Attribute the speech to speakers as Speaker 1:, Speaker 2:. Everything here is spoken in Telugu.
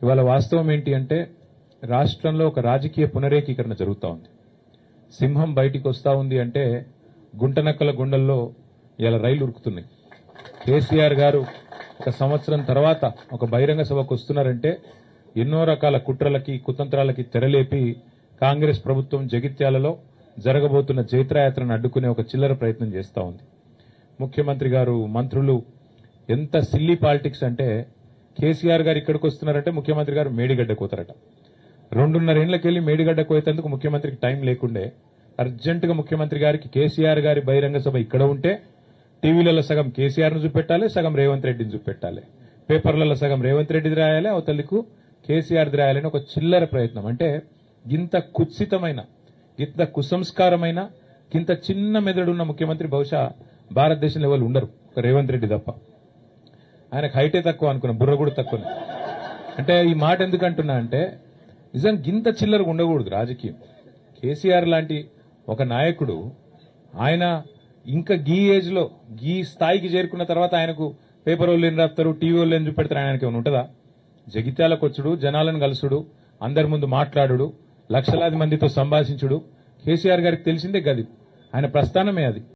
Speaker 1: ఇవాళ వాస్తవం ఏంటి అంటే రాష్ట్రంలో ఒక రాజకీయ పునరేకీకరణ జరుగుతూ ఉంది. సింహం బయటికి వస్తూ ఉంది అంటే గుంటనక్కల గుండెల్లో ఇలా రైలు ఉరుకుతున్నాయి. కేసీఆర్ గారు ఒక సంవత్సరం తర్వాత ఒక బహిరంగ సభకు వస్తున్నారంటే ఎన్నో రకాల కుట్రలకి కుతంత్రాలకి తెరలేపి కాంగ్రెస్ ప్రభుత్వం జగిత్యాలలో జరగబోతున్న జైత్రయాత్రను అడ్డుకునే ఒక చిల్లర ప్రయత్నం చేస్తూ ఉంది. ముఖ్యమంత్రి గారు, మంత్రులు ఎంత సిల్లీ పాలిటిక్స్ అంటే కేసీఆర్ గారు ఇక్కడికి వస్తున్నారంటే ముఖ్యమంత్రి గారు మేడిగడ్డ కోతారట. 2.5 ఏళ్లకెళ్లి మేడిగడ్డ కోయేందుకు ముఖ్యమంత్రికి టైం లేకుండే అర్జెంటుగా ముఖ్యమంత్రి గారికి కేసీఆర్ గారి బహిరంగ సభ ఇక్కడ ఉంటే టీవీలలో సగం కేసీఆర్ ను చూపెట్టాలి, సగం రేవంత్ రెడ్డిని చూపెట్టాలి, పేపర్లలో సగం రేవంత్ రెడ్డిది రాయాలి, అవతలకు కేసీఆర్ది రాయాలని ఒక చిల్లర ప్రయత్నం. అంటే ఇంత కుత్సితమైన, ఇంత కుసంస్కారమైన, ఇంత చిన్న మెదడున్న ముఖ్యమంత్రి బహుశా భారతదేశంలో ఎవరు ఉండరు, ఒక రేవంత్ రెడ్డి తప్ప. ఆయనకు హైటే తక్కువ అనుకున్నా, బుర్ర కూడా తక్కువనే. అంటే ఈ మాట ఎందుకంటున్నా అంటే నిజం గింత చిల్లరకు ఉండకూడదు రాజకీయం. కేసీఆర్ లాంటి ఒక నాయకుడు ఆయన ఇంకా గీ ఏజ్ లో గీ స్థాయికి చేరుకున్న తర్వాత ఆయనకు పేపర్ వాళ్ళు ఏం రాస్తారు, టీవీ వాళ్ళు ఏం చూపెడతారు, ఆయనకి ఏమైనా ఉంటుందా? జగిత్యాలకు వచ్చుడు, జనాలను కలుసుడు, అందరి ముందు మాట్లాడు, లక్షలాది మందితో సంభాషించుడు కేసీఆర్ గారికి తెలిసిందే గది. ఆయన ప్రస్థానమే అది.